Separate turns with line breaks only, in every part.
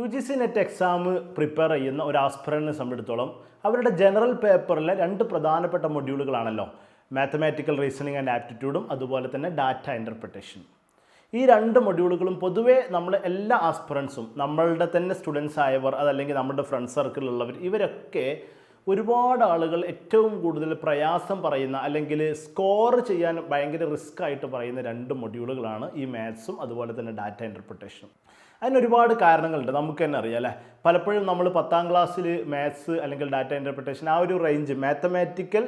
UGC net exam prepare ചെയ്യുന്ന ഒരു ആസ്പിറന്റിനെ സംബന്ധിച്ചിടത്തോളം അവരുടെ ജനറൽ പേപ്പറിലെ രണ്ട് പ്രധാനപ്പെട്ട മൊഡ്യൂളുകളാണല്ലോ മാത്തമാറ്റിക്കൽ റീസണിങ് ആൻഡ് ആപ്റ്റിറ്റ്യൂഡും അതുപോലെ തന്നെ ഡാറ്റ ഇൻ്റർപ്രിട്ടേഷൻ. ഈ രണ്ട് മൊഡ്യൂളുകളും പൊതുവേ നമ്മൾ എല്ലാ ആസ്പിറൻസും നമ്മളുടെ തന്നെ സ്റ്റുഡൻസ് ആയവർ അതല്ലെങ്കിൽ നമ്മുടെ ഫ്രണ്ട് സർക്കിളിലുള്ളവർ ഇവരൊക്കെ ഒരുപാട് ആളുകൾ ഏറ്റവും കൂടുതൽ പ്രയാസം പറയുന്ന അല്ലെങ്കിൽ സ്കോർ ചെയ്യാൻ ഭയങ്കര റിസ്ക് ആയിട്ട് പറയുന്ന രണ്ട് മൊഡ്യൂളുകളാണ് ഈ മാത്സും അതുപോലെ തന്നെ ഡാറ്റ ഇൻ്റർപ്രിട്ടേഷനും. അതിന് ഒരുപാട് കാരണങ്ങളുണ്ട്, നമുക്ക് തന്നെ അറിയാം അല്ലേ. പലപ്പോഴും നമ്മൾ 10ാം ക്ലാസ്സിൽ മാത്സ് അല്ലെങ്കിൽ ഡാറ്റ ഇൻ്റർപ്രിട്ടേഷൻ ആ ഒരു റേഞ്ച് മാത്തമാറ്റിക്കൽ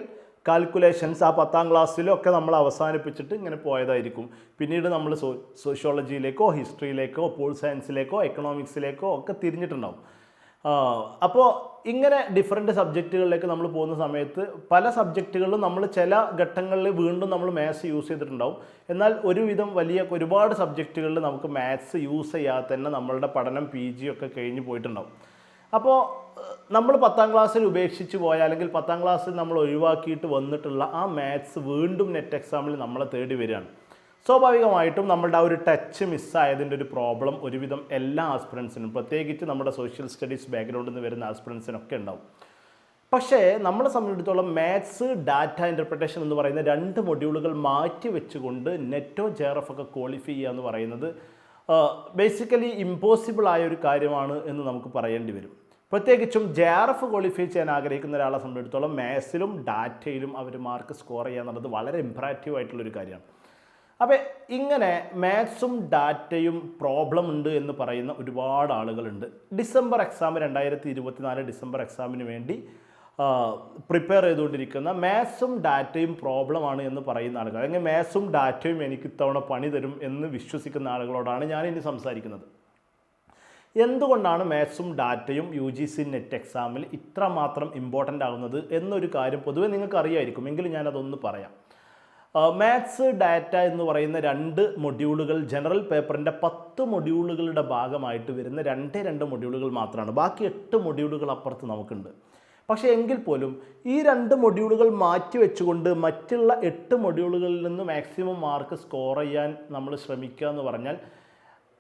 കാൽക്കുലേഷൻസ് ആ 10ാം ക്ലാസ്സിലൊക്കെ നമ്മൾ അവസാനിപ്പിച്ചിട്ട് ഇങ്ങനെ പോയതായിരിക്കും. പിന്നീട് നമ്മൾ സോഷ്യോളജിയിലേക്കോ ഹിസ്റ്ററിയിലേക്കോ പോൾ സയൻസിലേക്കോ എക്കണോമിക്സിലേക്കോ ഒക്കെ തിരിഞ്ഞിട്ടുണ്ടാവും. അപ്പോൾ ഇങ്ങനെ ഡിഫറെൻറ്റ് സബ്ജക്റ്റുകളിലേക്ക് നമ്മൾ പോകുന്ന സമയത്ത് പല സബ്ജക്റ്റുകളിലും നമ്മൾ ചില ഘട്ടങ്ങളിൽ വീണ്ടും നമ്മൾ മാത്സ് യൂസ് ചെയ്തിട്ടുണ്ടാവും. എന്നാൽ ഒരുപാട് സബ്ജക്റ്റുകളിൽ നമുക്ക് മാത്സ് യൂസ് ചെയ്യാതെ തന്നെ നമ്മളുടെ പഠനം PG ഒക്കെ കഴിഞ്ഞ് പോയിട്ടുണ്ടാവും. അപ്പോൾ നമ്മൾ 10ാം ക്ലാസ്സിൽ ഉപേക്ഷിച്ച് പോയ അല്ലെങ്കിൽ 10ാം ക്ലാസ്സിൽ നമ്മൾ ഒഴിവാക്കിയിട്ട് വന്നിട്ടുള്ള ആ മാത്സ് വീണ്ടും നെറ്റ് എക്സാമിൽ നമ്മളെ തേടി വരികയാണ്. സ്വാഭാവികമായിട്ടും നമ്മളുടെ ആ ഒരു ടച്ച് മിസ്സായതിൻ്റെ ഒരു പ്രോബ്ലം ഒരുവിധം എല്ലാ ആസ്പിറൻസിനും, പ്രത്യേകിച്ച് നമ്മുടെ സോഷ്യൽ സ്റ്റഡീസ് ബാക്ക്ഗ്രൗണ്ടിൽ നിന്ന് വരുന്ന ആസ്പിറൻസിനൊക്കെ ഉണ്ടാവും. പക്ഷേ നമ്മളെ സംബന്ധിച്ചിടത്തോളം മാത്സ് ഡാറ്റ ഇൻ്റർപ്രിട്ടേഷൻ എന്ന് പറയുന്ന രണ്ട് മൊഡ്യൂളുകൾ മാറ്റി വെച്ചുകൊണ്ട് നെറ്റോ JRF ഒക്കെ ക്വാളിഫൈ ചെയ്യുക എന്ന് പറയുന്നത് ബേസിക്കലി ഇമ്പോസിബിൾ ആയ ഒരു കാര്യമാണ് എന്ന് നമുക്ക് പറയേണ്ടി വരും. പ്രത്യേകിച്ചും JRF ക്വാളിഫൈ ചെയ്യാൻ ആഗ്രഹിക്കുന്ന ഒരാളെ സംബന്ധിച്ചിടത്തോളം മാത്സിലും ഡാറ്റയിലും അവർ മാർക്ക് സ്കോർ ചെയ്യുക എന്നുള്ളത് വളരെ ഇംപ്രാക്റ്റീവ് ആയിട്ടുള്ളൊരു കാര്യമാണ്. അപ്പോൾ ഇങ്ങനെ മാത്സും ഡാറ്റയും പ്രോബ്ലം ഉണ്ട് എന്ന് പറയുന്ന ഒരുപാട് ആളുകളുണ്ട്. ഡിസംബർ എക്സാം 2024 ഡിസംബർ എക്സാമിന് വേണ്ടി പ്രിപ്പയർ ചെയ്തുകൊണ്ടിരിക്കുന്ന മാത്സും ഡാറ്റയും പ്രോബ്ലമാണ് എന്ന് പറയുന്ന ആളുകൾ, അല്ലെങ്കിൽ മാത്സും ഡാറ്റയും എനിക്ക് ഇത്തവണ പണി തരും എന്ന് വിശ്വസിക്കുന്ന ആളുകളോടാണ് ഞാൻ ഇനി സംസാരിക്കുന്നത്. എന്തുകൊണ്ടാണ് മാത്സും ഡാറ്റയും UGC നെറ്റ് എക്സാമിൽ ഇത്രമാത്രം ഇമ്പോർട്ടൻ്റ് ആകുന്നത് എന്നൊരു കാര്യം പൊതുവെ നിങ്ങൾക്ക് അറിയായിരിക്കും, എങ്കിലും ഞാനതൊന്ന് പറയാം. മാത്സ് ഡാറ്റ എന്ന് പറയുന്ന രണ്ട് മൊഡ്യൂളുകൾ ജനറൽ പേപ്പറിൻ്റെ 10 മൊഡ്യൂളുകളുടെ ഭാഗമായിട്ട് വരുന്ന രണ്ട് മൊഡ്യൂളുകൾ മാത്രമാണ്. ബാക്കി 8 മൊഡ്യൂളുകൾ അപ്പുറത്ത് നമുക്കുണ്ട്. പക്ഷേ എങ്കിൽ പോലും ഈ 2 മൊഡ്യൂളുകൾ മാറ്റി വെച്ചുകൊണ്ട് മറ്റുള്ള 8 മൊഡ്യൂളുകളിൽ നിന്ന് മാക്സിമം മാർക്ക് സ്കോർ ചെയ്യാൻ നമ്മൾ ശ്രമിക്കുക എന്ന് പറഞ്ഞാൽ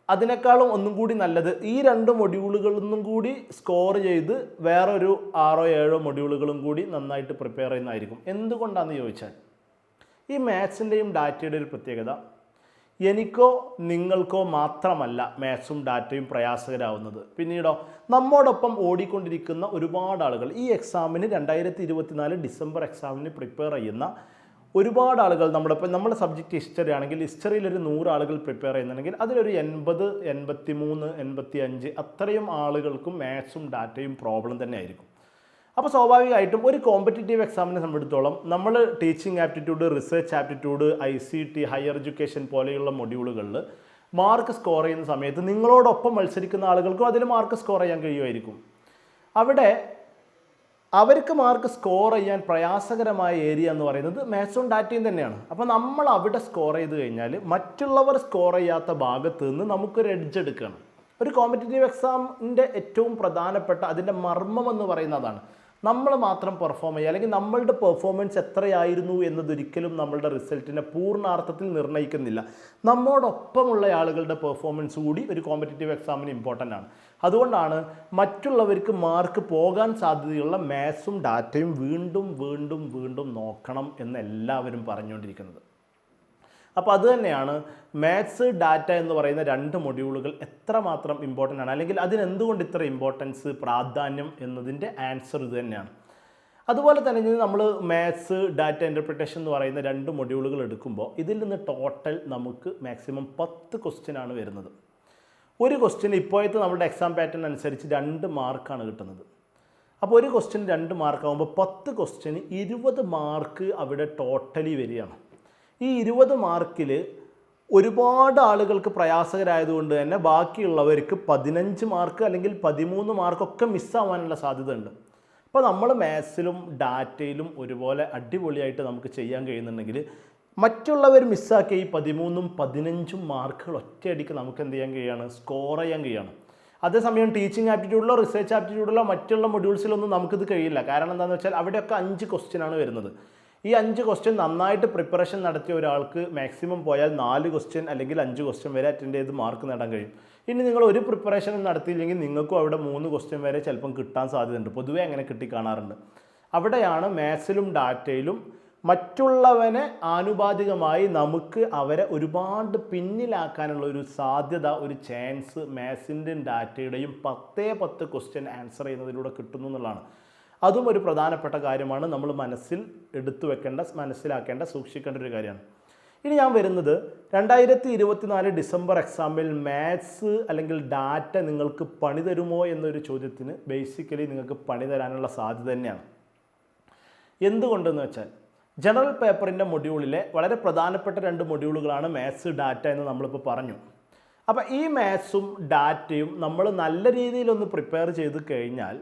അതിനേക്കാളും ഒന്നും കൂടി നല്ലത് ഈ 2 മൊഡ്യൂളുകളൊന്നും കൂടി സ്കോർ ചെയ്ത് വേറൊരു 6-7 മൊഡ്യൂളുകളും കൂടി നന്നായിട്ട് പ്രിപ്പയർ ചെയ്യുന്നതായിരിക്കും. എന്തുകൊണ്ടാണെന്ന് ചോദിച്ചാൽ ഈ മാത്സിൻ്റെയും ഡാറ്റയുടെ ഒരു പ്രത്യേകത, എനിക്കോ നിങ്ങൾക്കോ മാത്രമല്ല മാത്സും ഡാറ്റയും പ്രയാസകരാവുന്നത്. പിന്നീടോ നമ്മോടൊപ്പം ഓടിക്കൊണ്ടിരിക്കുന്ന ഒരുപാട് ആളുകൾ ഈ എക്സാമിന് 2024 ഡിസംബർ എക്സാമിന് പ്രിപ്പയർ ചെയ്യുന്ന ഒരുപാട് ആളുകൾ നമ്മുടെ സബ്ജക്റ്റ് ഹിസ്റ്ററി ആണെങ്കിൽ ഹിസ്റ്ററിയിൽ ഒരു 100 ആളുകൾ പ്രിപ്പയർ ചെയ്യുന്നുണ്ടെങ്കിൽ അതിലൊരു 80, 83, 85 അത്രയും ആളുകൾക്കും മാത്സും ഡാറ്റയും പ്രോബ്ലം തന്നെ ആയിരിക്കും. അപ്പോൾ സ്വാഭാവികമായിട്ടും ഒരു കോമ്പറ്റേറ്റീവ് എക്സാമിനെ സംബന്ധിച്ചിടത്തോളം നമ്മൾ teaching aptitude, research aptitude, ICT, higher education പോലെയുള്ള മൊഡ്യൂളുകളിൽ മാർക്ക് സ്കോർ ചെയ്യുന്ന സമയത്ത് നിങ്ങളോടൊപ്പം മത്സരിക്കുന്ന ആളുകൾക്കും അതിൽ മാർക്ക് സ്കോർ ചെയ്യാൻ കഴിയുമായിരിക്കും. അവിടെ അവർക്ക് മാർക്ക് സ്കോർ ചെയ്യാൻ പ്രയാസകരമായ ഏരിയ എന്ന് പറയുന്നത് മാത്സും ഡാറ്റയും തന്നെയാണ്. അപ്പോൾ നമ്മൾ അവിടെ സ്കോർ ചെയ്ത് കഴിഞ്ഞാൽ മറ്റുള്ളവർ സ്കോർ ചെയ്യാത്ത ഭാഗത്ത് നിന്ന് നമുക്കൊരു എഡ്ജ് എടുക്കുകയാണ്. ഒരു കോമ്പറ്റേറ്റീവ് എക്സാമിൻ്റെ ഏറ്റവും പ്രധാനപ്പെട്ട അതിൻ്റെ മർമ്മം എന്ന് പറയുന്നതാണ് നമ്മൾ മാത്രം പെർഫോം ചെയ്യുക, അല്ലെങ്കിൽ നമ്മളുടെ പെർഫോമൻസ് എത്രയായിരുന്നു എന്നതൊരിക്കലും നമ്മളുടെ റിസൾട്ടിനെ പൂർണ്ണാർത്ഥത്തിൽ നിർണ്ണയിക്കുന്നില്ല. നമ്മോടൊപ്പമുള്ള ആളുകളുടെ പെർഫോമൻസ് കൂടി ഒരു കോമ്പറ്റേറ്റീവ് എക്സാമിന് ഇമ്പോർട്ടൻ്റ് ആണ്. അതുകൊണ്ടാണ് മറ്റുള്ളവർക്ക് മാർക്ക് പോകാൻ സാധ്യതയുള്ള മാത്സും ഡാറ്റയും വീണ്ടും വീണ്ടും വീണ്ടും നോക്കണം എന്ന് എല്ലാവരും പറഞ്ഞുകൊണ്ടിരിക്കുന്നത്. അപ്പോൾ അതുതന്നെയാണ് മാത്സ് ഡാറ്റ എന്ന് പറയുന്ന 2 മൊഡ്യൂളുകൾ എത്രമാത്രം ഇമ്പോർട്ടൻ്റ് ആണ്, അല്ലെങ്കിൽ അതിനെന്തുകൊണ്ട് ഇത്ര ഇമ്പോർട്ടൻസ്, പ്രാധാന്യം എന്നതിൻ്റെ ആൻസർ ഇത് തന്നെയാണ്. അതുപോലെ തന്നെ നമ്മൾ മാത്സ് ഡാറ്റ ഇൻ്റർപ്രിട്ടേഷൻ എന്ന് പറയുന്ന 2 മൊഡ്യൂളുകൾ എടുക്കുമ്പോൾ ഇതിൽ നിന്ന് ടോട്ടൽ നമുക്ക് മാക്സിമം 10 ക്വസ്റ്റ്യനാണ് വരുന്നത്. ഒരു ക്വസ്റ്റ്യൻ ഇപ്പോഴത്തെ നമ്മുടെ എക്സാം പാറ്റേൺ അനുസരിച്ച് 2 മാർക്കാണ് കിട്ടുന്നത്. അപ്പോൾ ഒരു ക്വസ്റ്റ്യൻ 2 മാർക്കാകുമ്പോൾ 10 ക്വസ്റ്റ്യന് 20 മാർക്ക് അവിടെ ടോട്ടലി വരികയാണ്. ഈ 20 മാർക്കിൽ ഒരുപാട് ആളുകൾക്ക് പ്രയാസകരായതുകൊണ്ട് തന്നെ ബാക്കിയുള്ളവർക്ക് 15 മാർക്ക് അല്ലെങ്കിൽ 13 മാർക്കൊക്കെ മിസ്സാവാനുള്ള സാധ്യത ഉണ്ട്. അപ്പോൾ നമ്മൾ മാത്സിലും ഡാറ്റയിലും ഒരുപോലെ അടിപൊളിയായിട്ട് നമുക്ക് ചെയ്യാൻ കഴിയുന്നുണ്ടെങ്കിൽ മറ്റുള്ളവർ മിസ്സാക്കിയ ഈ 13ഉം 15ഉം മാർക്കുകൾ ഒറ്റയടിക്ക് നമുക്ക് എന്ത് ചെയ്യാൻ കഴിയുകയാണ്, സ്കോർ ചെയ്യാൻ കഴിയുകയാണ്. അതേസമയം ടീച്ചിങ് ആപ്റ്റിറ്റ്യൂഡിലോ റിസർച്ച് ആപ്റ്റിറ്റ്യൂഡിലോ മറ്റുള്ള മൊഡ്യൂൾസിലൊന്നും നമുക്കിത് കഴിയില്ല. കാരണം എന്താണെന്ന് വെച്ചാൽ അവിടെയൊക്കെ 5 ക്വസ്റ്റ്യനാണ് വരുന്നത്. ഈ 5 ക്വസ്റ്റ്യൻ നന്നായിട്ട് പ്രിപ്പറേഷൻ നടത്തിയ ഒരാൾക്ക് മാക്സിമം പോയാൽ 4 ക്വസ്റ്റ്യൻ അല്ലെങ്കിൽ 5 ക്വസ്റ്റ്യൻ വരെ അറ്റൻഡ് ചെയ്ത് മാർക്ക് നേടാൻ കഴിയും. ഇനി നിങ്ങൾ ഒരു പ്രിപ്പറേഷനും നടത്തിയില്ലെങ്കിൽ നിങ്ങൾക്കും അവിടെ 3 ക്വസ്റ്റ്യൻ വരെ ചിലപ്പം കിട്ടാൻ സാധ്യതയുണ്ട്. പൊതുവേ അങ്ങനെ കിട്ടിക്കാണാറുണ്ട്. അവിടെയാണ് മാത്സിലും ഡാറ്റയിലും മറ്റുള്ളവനെ ആനുപാതികമായി നമുക്ക് അവരെ ഒരുപാട് പിന്നിലാക്കാനുള്ള ഒരു സാധ്യത, ഒരു ചാൻസ് മാത്സിൻ്റെയും ഡാറ്റയുടെയും 10 ക്വസ്റ്റ്യൻ ആൻസർ ചെയ്യുന്നതിലൂടെ കിട്ടുന്നു എന്നുള്ളതാണ്. അതും ഒരു പ്രധാനപ്പെട്ട കാര്യമാണ്, നമ്മൾ മനസ്സിൽ എടുത്തു വെക്കേണ്ട, മനസ്സിലാക്കേണ്ട, സൂക്ഷിക്കേണ്ട ഒരു കാര്യമാണ്. ഇനി ഞാൻ വരുന്നത് 2024 ഡിസംബർ എക്സാമിൽ മാത്സ് അല്ലെങ്കിൽ ഡാറ്റ നിങ്ങൾക്ക് പണി തരുമോ എന്നൊരു ചോദ്യത്തിന് ബേസിക്കലി നിങ്ങൾക്ക് പണി തരാനുള്ള സാധ്യത തന്നെയാണ്. എന്തുകൊണ്ടെന്ന് വെച്ചാൽ ജനറൽ പേപ്പറിൻ്റെ മൊഡ്യൂളിലെ വളരെ പ്രധാനപ്പെട്ട 2 മൊഡ്യൂളുകളാണ് മാത്സ്, ഡാറ്റ എന്ന് നമ്മളിപ്പോൾ പറഞ്ഞു. അപ്പോൾ ഈ മാത്സും ഡാറ്റയും നമ്മൾ നല്ല രീതിയിലൊന്ന് പ്രിപ്പയർ ചെയ്ത് കഴിഞ്ഞാൽ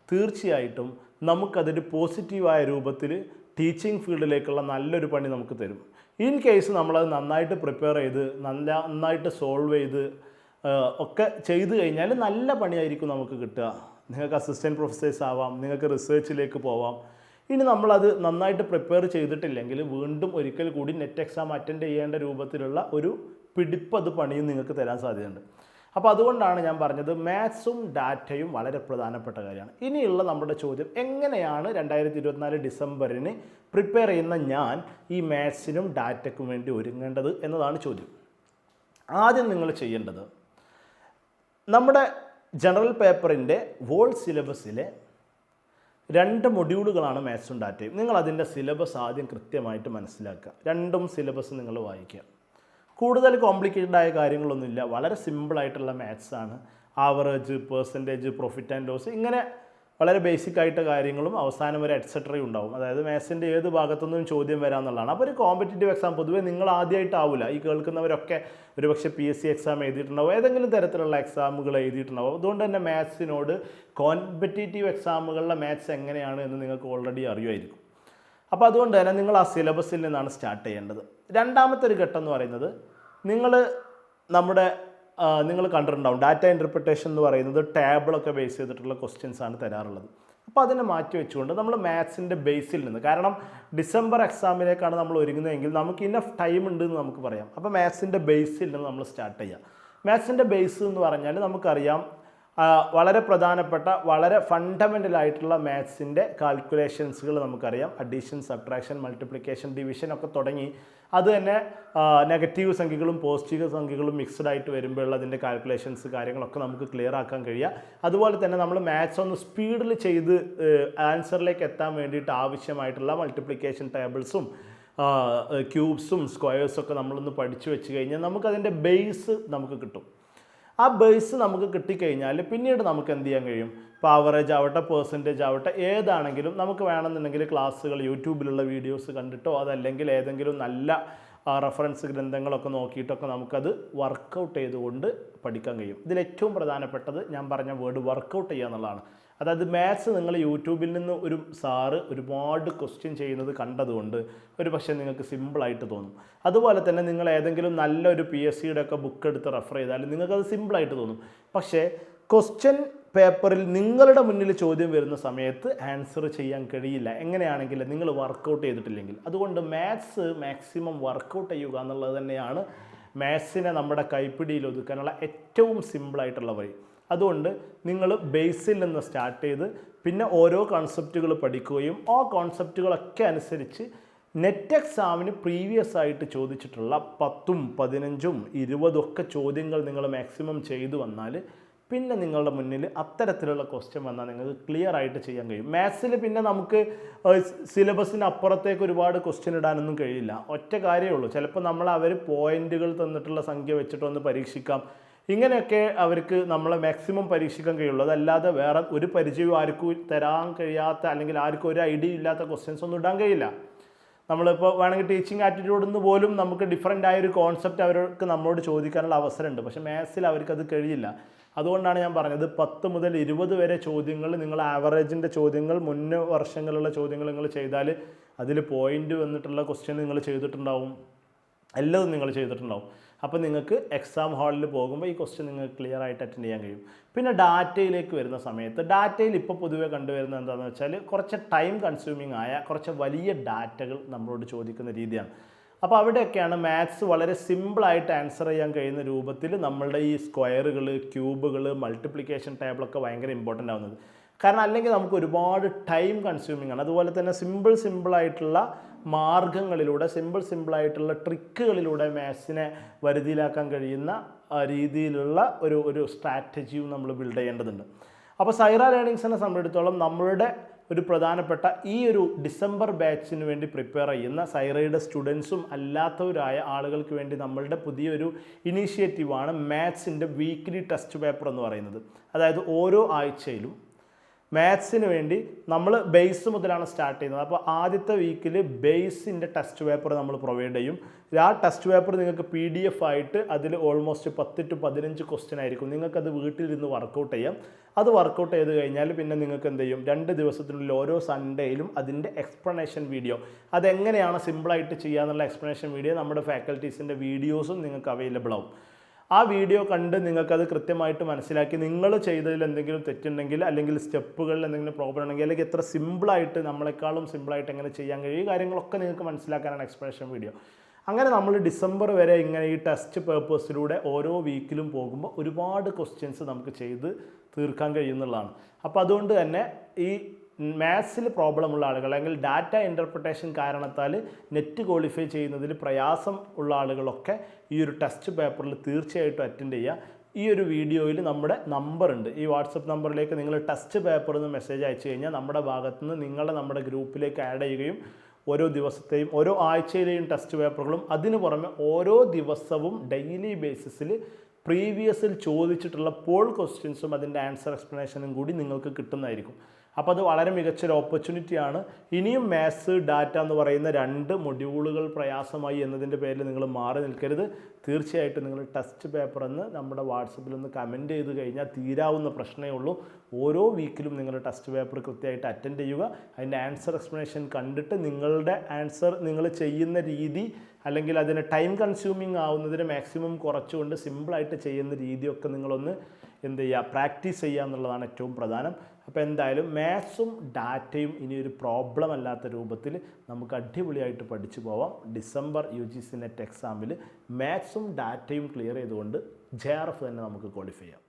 തീർച്ചയായിട്ടും നമുക്കതൊരു പോസിറ്റീവായ രൂപത്തിൽ ടീച്ചിങ് ഫീൽഡിലേക്കുള്ള നല്ലൊരു പണി നമുക്ക് തരും. ഇൻ കേസ് നമ്മളത് നന്നായിട്ട് പ്രിപ്പയർ ചെയ്ത് നന്നായിട്ട് സോൾവ് ചെയ്ത് ഒക്കെ ചെയ്ത് കഴിഞ്ഞാൽ നല്ല പണിയായിരിക്കും നമുക്ക് കിട്ടുക. നിങ്ങൾക്ക് അസിസ്റ്റൻറ്റ് പ്രൊഫസേഴ്സ് ആവാം, നിങ്ങൾക്ക് റിസർച്ചിലേക്ക് പോവാം. ഇനി നമ്മളത് നന്നായിട്ട് പ്രിപ്പയർ ചെയ്തിട്ടില്ലെങ്കിൽ വീണ്ടും ഒരിക്കൽ കൂടി നെറ്റ് എക്സാം അറ്റൻഡ് ചെയ്യേണ്ട രൂപത്തിലുള്ള ഒരു പിടിപ്പത് പണിയും നിങ്ങൾക്ക് തരാൻ സാധ്യതയുണ്ട്. അപ്പോൾ അതുകൊണ്ടാണ് ഞാൻ പറഞ്ഞത് മാത്സും ഡാറ്റയും വളരെ പ്രധാനപ്പെട്ട കാര്യമാണ്. ഇനിയുള്ള നമ്മുടെ ചോദ്യം, എങ്ങനെയാണ് 2024 ഡിസംബറിന് പ്രിപ്പയർ ചെയ്യുന്ന ഞാൻ ഈ മാത്സിനും ഡാറ്റയ്ക്കും വേണ്ടി ഒരുങ്ങേണ്ടത് എന്നതാണ് ചോദ്യം. ആദ്യം നിങ്ങൾ ചെയ്യേണ്ടത്, നമ്മുടെ ജനറൽ പേപ്പറിൻ്റെ വോൾ സിലബസിലെ 2 മൊഡ്യൂളുകളാണ് മാത്സും ഡാറ്റയും. നിങ്ങൾ അതിൻ്റെ സിലബസ് ആദ്യം കൃത്യമായിട്ട് മനസ്സിലാക്കുക. 2 സിലബസ് നിങ്ങൾ വായിക്കുക. കൂടുതൽ കോംപ്ലിക്കേറ്റഡ് ആയ കാര്യങ്ങളൊന്നുമില്ല, വളരെ സിമ്പിളായിട്ടുള്ള മാത്സാണ്. Average, percentage, profit and loss, ഇങ്ങനെ വളരെ ബേസിക് ആയിട്ട് കാര്യങ്ങളും അവസാനം വരെ എറ്റ്സെട്രയും ഉണ്ടാവും. അതായത് മാത്സിൻ്റെ ഏത് ഭാഗത്തുനിന്നും ചോദ്യം വരാമെന്നുള്ളതാണ്. അപ്പോൾ ഒരു കോമ്പറ്റേറ്റീവ് എക്സാം പൊതുവേ നിങ്ങൾ ആദ്യമായിട്ടാവില്ല, ഈ കേൾക്കുന്നവരൊക്കെ ഒരുപക്ഷെ PSC എക്സാം എഴുതിയിട്ടുണ്ടാവും, ഏതെങ്കിലും തരത്തിലുള്ള എക്സാമുകൾ എഴുതിയിട്ടുണ്ടാവും. അതുകൊണ്ട് തന്നെ മാത്സിനോട് കോമ്പറ്റേറ്റീവ് എക്സാമുകളിലെ മാത്സ് എങ്ങനെയാണ് എന്ന് നിങ്ങൾക്ക് ഓൾറെഡി അറിയുമായിരിക്കും. അപ്പോൾ അതുകൊണ്ട് തന്നെ നിങ്ങൾ ആ സിലബസിൽ നിന്നാണ് സ്റ്റാർട്ട് ചെയ്യേണ്ടത്. രണ്ടാമത്തെ ഒരു ഘട്ടം എന്ന് പറയുന്നത്, നിങ്ങൾ കണ്ടിട്ടുണ്ടാവും ഡാറ്റ ഇൻ്റർപ്രിട്ടേഷൻ എന്ന് പറയുന്നത് ടേബിളൊക്കെ ബേസ് ചെയ്തിട്ടുള്ള ക്വസ്റ്റ്യൻസ് ആണ് തരാറുള്ളത്. അപ്പോൾ അതിനെ മാറ്റി വെച്ചുകൊണ്ട് നമ്മൾ മാത്സിൻ്റെ ബേസിൽ നിന്ന്, കാരണം ഡിസംബർ എക്സാമിലേക്കാണ് നമ്മൾ ഒരുങ്ങുന്നതെങ്കിൽ നമുക്ക് ഇനഫ് ടൈം ഉണ്ട് എന്ന് നമുക്ക് പറയാം. അപ്പോൾ മാത്സിൻ്റെ ബേസിൽ നിന്ന് നമ്മൾ സ്റ്റാർട്ട് ചെയ്യുക. മാത്സിൻ്റെ ബേസ് എന്ന് പറഞ്ഞാൽ നമുക്കറിയാം, വളരെ പ്രധാനപ്പെട്ട, വളരെ ഫണ്ടമെൻ്റൽ ആയിട്ടുള്ള മാത്സിൻ്റെ കാൽക്കുലേഷൻസുകൾ നമുക്കറിയാം. അഡീഷൻ, സബ്ട്രാക്ഷൻ, മൾട്ടിപ്ലിക്കേഷൻ, ഡിവിഷൻ ഒക്കെ തുടങ്ങി അത് തന്നെ നെഗറ്റീവ് സംഖ്യകളും പോസിറ്റീവ് സംഖ്യകളും മിക്സ്ഡ് ആയിട്ട് വരുമ്പോഴുള്ള അതിൻ്റെ കാൽക്കുലേഷൻസ് കാര്യങ്ങളൊക്കെ നമുക്ക് ക്ലിയർ ആക്കാൻ കഴിയുക. അതുപോലെ തന്നെ നമ്മൾ മാത്സ് ഒന്ന് സ്പീഡിൽ ചെയ്ത് ആൻസറിലേക്ക് എത്താൻ വേണ്ടിയിട്ട് ആവശ്യമായിട്ടുള്ള മൾട്ടിപ്ലിക്കേഷൻ ടേബിൾസും ക്യൂബ്സും സ്ക്വയേഴ്സും ഒക്കെ നമ്മളൊന്ന് പഠിച്ചു വെച്ച് കഴിഞ്ഞാൽ നമുക്കതിൻ്റെ ബേസ് നമുക്ക് കിട്ടും. ആ ബേസ് നമുക്ക് കിട്ടിക്കഴിഞ്ഞാൽ പിന്നീട് നമുക്ക് എന്ത് ചെയ്യാൻ കഴിയും? ഇപ്പോൾ ആവറേജ് ആവട്ടെ, പെർസെൻറ്റേജ് ആവട്ടെ, ഏതാണെങ്കിലും നമുക്ക് വേണമെന്നുണ്ടെങ്കിൽ ക്ലാസ്സുകൾ യൂട്യൂബിലുള്ള വീഡിയോസ് കണ്ടിട്ടോ അതല്ലെങ്കിൽ ഏതെങ്കിലും നല്ല റെഫറൻസ് ഗ്രന്ഥങ്ങളൊക്കെ നോക്കിയിട്ടൊക്കെ നമുക്കത് വർക്കൗട്ട് ചെയ്തുകൊണ്ട് പഠിക്കാൻ കഴിയും. ഇതിലേറ്റവും പ്രധാനപ്പെട്ടത് ഞാൻ പറഞ്ഞ വേർഡ് വർക്കൗട്ട് ചെയ്യുക എന്നുള്ളതാണ്. അതായത് മാത്സ് നിങ്ങൾ യൂട്യൂബിൽ നിന്ന് ഒരു സാറ് ഒരുപാട് ക്വസ്റ്റ്യൻ ചെയ്യുന്നത് കണ്ടതുകൊണ്ട് ഒരു പക്ഷേ നിങ്ങൾക്ക് സിമ്പിളായിട്ട് തോന്നും. അതുപോലെ തന്നെ നിങ്ങൾ ഏതെങ്കിലും നല്ലൊരു PSCയുടെ ഒക്കെ ബുക്ക് എടുത്ത് റെഫർ ചെയ്താൽ നിങ്ങൾക്കത് സിമ്പിളായിട്ട് തോന്നും. പക്ഷേ ക്വസ്റ്റ്യൻ പേപ്പറിൽ നിങ്ങളുടെ മുന്നിൽ ചോദ്യം വരുന്ന സമയത്ത് ആൻസർ ചെയ്യാൻ കഴിയില്ല, എങ്ങനെയാണെങ്കിൽ നിങ്ങൾ വർക്കൗട്ട് ചെയ്തിട്ടില്ലെങ്കിൽ. അതുകൊണ്ട് മാത്സ് മാക്സിമം വർക്കൗട്ട് ചെയ്യുക എന്നുള്ളത് തന്നെയാണ് മാത്സിനെ നമ്മുടെ കൈപ്പിടിയിൽ ഒതുക്കാനുള്ള ഏറ്റവും സിമ്പിളായിട്ടുള്ള വഴി. അതുകൊണ്ട് നിങ്ങൾ ബേസിൽ നിന്ന് സ്റ്റാർട്ട് ചെയ്ത് പിന്നെ ഓരോ കോൺസെപ്റ്റുകൾ പഠിക്കുകയും ആ കോൺസെപ്റ്റുകളൊക്കെ അനുസരിച്ച് നെറ്റ് എക്സാമിന് പ്രീവിയസ് ആയിട്ട് ചോദിച്ചിട്ടുള്ള 10, 15, 20 ഒക്കെ ചോദ്യങ്ങൾ നിങ്ങൾ മാക്സിമം ചെയ്തു വന്നാൽ പിന്നെ നിങ്ങളുടെ മുന്നിൽ അത്തരത്തിലുള്ള ക്വസ്റ്റ്യൻ വന്നാൽ നിങ്ങൾക്ക് ക്ലിയർ ആയിട്ട് ചെയ്യാൻ കഴിയും. മാത്സിൽ പിന്നെ നമുക്ക് സിലബസിന് അപ്പുറത്തേക്ക് ഒരുപാട് ക്വസ്റ്റ്യൻ ഇടാനൊന്നും കഴിയില്ല. ഒറ്റ കാര്യമേ ഉള്ളൂ, ചിലപ്പോൾ അവർ പോയിന്റുകൾ തന്നിട്ടുള്ള സംഖ്യ വെച്ചിട്ടൊന്ന് പരീക്ഷിക്കാം, ഇങ്ങനെയൊക്കെ അവർക്ക് നമ്മളെ മാക്സിമം പരീക്ഷിക്കാൻ കഴിയുള്ളൂ. അതല്ലാതെ വേറെ ഒരു പരിചയവും ആർക്കും തരാൻ കഴിയാത്ത അല്ലെങ്കിൽ ആർക്കും ഒരു ഐഡിയ ഇല്ലാത്ത ക്വസ്റ്റ്യൻസ് ഒന്നും ഇടാൻ കഴിയില്ല. നമ്മളിപ്പോൾ വേണമെങ്കിൽ ടീച്ചിങ് ആറ്റിറ്റ്യൂഡിൽ നിന്ന് പോലും നമുക്ക് ഡിഫറൻ്റ് ആയൊരു കോൺസെപ്റ്റ് അവർക്ക് നമ്മളോട് ചോദിക്കാനുള്ള അവസരമുണ്ട്. പക്ഷേ മാത്സിൽ അവർക്കത് കഴിയില്ല. അതുകൊണ്ടാണ് ഞാൻ പറഞ്ഞത് 10 മുതൽ 20 വരെ ചോദ്യങ്ങൾ നിങ്ങൾ ആവറേജിൻ്റെ ചോദ്യങ്ങൾ മുൻ വർഷങ്ങളിലുള്ള ചോദ്യങ്ങൾ നിങ്ങൾ ചെയ്താൽ അതിൽ പോയിൻ്റ് വന്നിട്ടുള്ള ക്വസ്റ്റ്യൻ നിങ്ങൾ ചെയ്തിട്ടുണ്ടാവും. എല്ലതും നിങ്ങൾ ചെയ്തിട്ടുണ്ടാവും. അപ്പോൾ നിങ്ങൾക്ക് എക്സാം ഹാളിൽ പോകുമ്പോൾ ഈ ക്വസ്റ്റ്യൻ നിങ്ങൾക്ക് ക്ലിയർ ആയിട്ട് അറ്റൻഡ് ചെയ്യാൻ കഴിയും. പിന്നെ ഡാറ്റയിലേക്ക് വരുന്ന സമയത്ത് ഡാറ്റയിൽ ഇപ്പോൾ പൊതുവേ കണ്ടുവരുന്നത് എന്താണെന്ന് വെച്ചാൽ കുറച്ച് ടൈം കൺസ്യൂമിങ് ആയ കുറച്ച് വലിയ ഡാറ്റകൾ നമ്മളോട് ചോദിക്കുന്ന രീതിയാണ്. അപ്പോൾ അവിടെയൊക്കെയാണ് മാത്സ് വളരെ സിമ്പിളായിട്ട് ആൻസർ ചെയ്യാൻ കഴിയുന്ന രൂപത്തിൽ നമ്മളുടെ ഈ സ്ക്വയറുകൾ, ക്യൂബുകൾ, മൾട്ടിപ്ലിക്കേഷൻ ടേബിളൊക്കെ ഭയങ്കര ഇമ്പോർട്ടൻ്റ് ആവുന്നത്. കാരണം അല്ലെങ്കിൽ നമുക്ക് ഒരുപാട് ടൈം കൺസ്യൂമിങ് ആണ്. അതുപോലെ തന്നെ സിമ്പിളായിട്ടുള്ള മാർഗങ്ങളിലൂടെ, സിമ്പിളായിട്ടുള്ള ട്രിക്കുകളിലൂടെ മാത്സിനെ വരുതിയിലാക്കാൻ കഴിയുന്ന രീതിയിലുള്ള ഒരു സ്ട്രാറ്റജിയും നമ്മൾ ബിൽഡ് ചെയ്യേണ്ടതുണ്ട്. അപ്പോൾ സൈറ ലേണിങ്സിനെ സംബന്ധിച്ചിടത്തോളം നമ്മളുടെ ഒരു പ്രധാനപ്പെട്ട ഈ ഒരു ഡിസംബർ ബാച്ചിന് വേണ്ടി പ്രിപ്പയർ ചെയ്യുന്ന സൈറയുടെ സ്റ്റുഡൻസും അല്ലാത്തവരായ ആളുകൾക്ക് വേണ്ടി നമ്മളുടെ പുതിയൊരു ഇനീഷ്യേറ്റീവാണ് മാത്സിൻ്റെ വീക്ക്ലി ടെസ്റ്റ് പേപ്പർ എന്ന് പറയുന്നത്. അതായത് ഓരോ ആഴ്ചയിലും മാത്സിന് വേണ്ടി നമ്മൾ ബേസ് മുതലാണ് സ്റ്റാർട്ട് ചെയ്യുന്നത്. അപ്പോൾ ആദ്യത്തെ വീക്കിൽ ബേസിൻ്റെ ടെസ്റ്റ് പേപ്പർ നമ്മൾ പ്രൊവൈഡ് ചെയ്യും. ആ ടെസ്റ്റ് പേപ്പർ നിങ്ങൾക്ക് PDF ആയിട്ട് അതിൽ ഓൾമോസ്റ്റ് 10 to 15 ക്വസ്റ്റ്യൻ ആയിരിക്കും. നിങ്ങൾക്കത് വീട്ടിലിരുന്ന് വർക്കൗട്ട് ചെയ്യാം. അത് വർക്കൗട്ട് ചെയ്ത് കഴിഞ്ഞാൽ പിന്നെ നിങ്ങൾക്ക് എന്ത് ചെയ്യും, 2 ദിവസത്തിനുള്ളിൽ ഓരോ സൺഡേയിലും അതിൻ്റെ എക്സ്പ്ലനേഷൻ വീഡിയോ, അതെങ്ങനെയാണ് സിമ്പിളായിട്ട് ചെയ്യുക എന്നുള്ള എക്സ്പ്ലനേഷൻ വീഡിയോ നമ്മുടെ ഫാക്കൽറ്റീസിൻ്റെ വീഡിയോസും നിങ്ങൾക്ക് അവൈലബിൾ ആവും. ആ വീഡിയോ കണ്ട് നിങ്ങൾക്കത് കൃത്യമായിട്ട് മനസ്സിലാക്കി നിങ്ങൾ ചെയ്തതിൽ എന്തെങ്കിലും തെറ്റുണ്ടെങ്കിൽ അല്ലെങ്കിൽ സ്റ്റെപ്പുകളിൽ എന്തെങ്കിലും പ്രോബ്ലം ഉണ്ടെങ്കിൽ അല്ലെങ്കിൽ എത്ര സിമ്പിളായിട്ട് നമ്മളെക്കാളും സിമ്പിളായിട്ട് എങ്ങനെ ചെയ്യാൻ കഴിയും ഈ കാര്യങ്ങളൊക്കെ നിങ്ങൾക്ക് മനസ്സിലാക്കാനാണ് എക്സ്പ്ലനേഷൻ വീഡിയോ. അങ്ങനെ നമ്മൾ ഡിസംബർ വരെ ഇങ്ങനെ ഈ ടെസ്റ്റ് പേപ്പേഴ്സിലൂടെ ഓരോ വീക്കിലും പോകുമ്പോൾ ഒരുപാട് ക്വസ്റ്റ്യൻസ് നമുക്ക് ചെയ്ത് തീർക്കാൻ കഴിയുന്നുള്ളതാണ്. അപ്പോൾ അതുകൊണ്ട് തന്നെ ഈ മാത്സിൽ പ്രോബ്ലമുള്ള ആളുകൾ അല്ലെങ്കിൽ ഡാറ്റ ഇൻ്റർപ്രിട്ടേഷൻ കാരണത്താൽ നെറ്റ് ക്വാളിഫൈ ചെയ്യുന്നതിൽ പ്രയാസം ഉള്ള ആളുകളൊക്കെ ഈ ഒരു ടെസ്റ്റ് പേപ്പറിൽ തീർച്ചയായിട്ടും അറ്റൻഡ് ചെയ്യുക. ഈ ഒരു വീഡിയോയിൽ നമ്മുടെ നമ്പറുണ്ട്. ഈ വാട്സപ്പ് നമ്പറിലേക്ക് നിങ്ങൾ ടെസ്റ്റ് പേപ്പറിൽ നിന്ന് മെസ്സേജ് അയച്ചു കഴിഞ്ഞാൽ നമ്മുടെ ഭാഗത്തുനിന്ന് നമ്മുടെ ഗ്രൂപ്പിലേക്ക് ആഡ് ചെയ്യുകയും ഓരോ ദിവസത്തെയും ഓരോ ആഴ്ചയിലെയും ടെസ്റ്റ് പേപ്പറുകളും അതിന് പുറമെ ഓരോ ദിവസവും ഡെയിലി ബേസിസിൽ പ്രീവിയസിൽ ചോദിച്ചിട്ടുള്ള പോൾ ക്വസ്റ്റ്യൻസും അതിൻ്റെ ആൻസർ എക്സ്പ്ലനേഷനും കൂടി നിങ്ങൾക്ക് കിട്ടുന്നതായിരിക്കും. അപ്പോൾ അത് വളരെ മികച്ചൊരു ഓപ്പർച്യൂണിറ്റിയാണ്. ഇനിയും മാത്സ്, ഡാറ്റ എന്ന് പറയുന്ന 2 മൊഡ്യൂളുകൾ പ്രയാസമായി എന്നതിൻ്റെ പേരിൽ നിങ്ങൾ മാറി നിൽക്കരുത്. തീർച്ചയായിട്ടും നിങ്ങൾ ടെസ്റ്റ് പേപ്പർ എന്ന് നമ്മുടെ വാട്സപ്പിൽ ഒന്ന് കമൻറ്റ് ചെയ്ത് കഴിഞ്ഞാൽ തീരാവുന്ന പ്രശ്നമേ ഉള്ളൂ. ഓരോ വീക്കിലും നിങ്ങൾ ടെസ്റ്റ് പേപ്പർ കൃത്യമായിട്ട് അറ്റൻഡ് ചെയ്യുക. അതിൻ്റെ ആൻസർ എക്സ്പ്ലനേഷൻ കണ്ടിട്ട് നിങ്ങളുടെ ആൻസർ നിങ്ങൾ ചെയ്യുന്ന രീതി അല്ലെങ്കിൽ അതിന് ടൈം കൺസ്യൂമിങ് ആവുന്നതിന് മാക്സിമം കുറച്ചുകൊണ്ട് സിമ്പിളായിട്ട് ചെയ്യുന്ന രീതിയൊക്കെ നിങ്ങളൊന്ന് എന്ത് ചെയ്യുക, പ്രാക്ടീസ് ചെയ്യുക എന്നുള്ളതാണ് ഏറ്റവും പ്രധാനം. അപ്പോൾ എന്തായാലും മാത്സും ഡാറ്റയും ഇനിയൊരു പ്രോബ്ലം അല്ലാത്ത രൂപത്തിൽ നമുക്ക് അടിപൊളിയായിട്ട് പഠിച്ചു പോവാം. ഡിസംബർ UGC നെറ്റ് എക്സാമിൽ മാത്സും ഡാറ്റയും ക്ലിയർ ചെയ്തുകൊണ്ട് JRF തന്നെ നമുക്ക് ക്വാളിഫൈ ചെയ്യാം.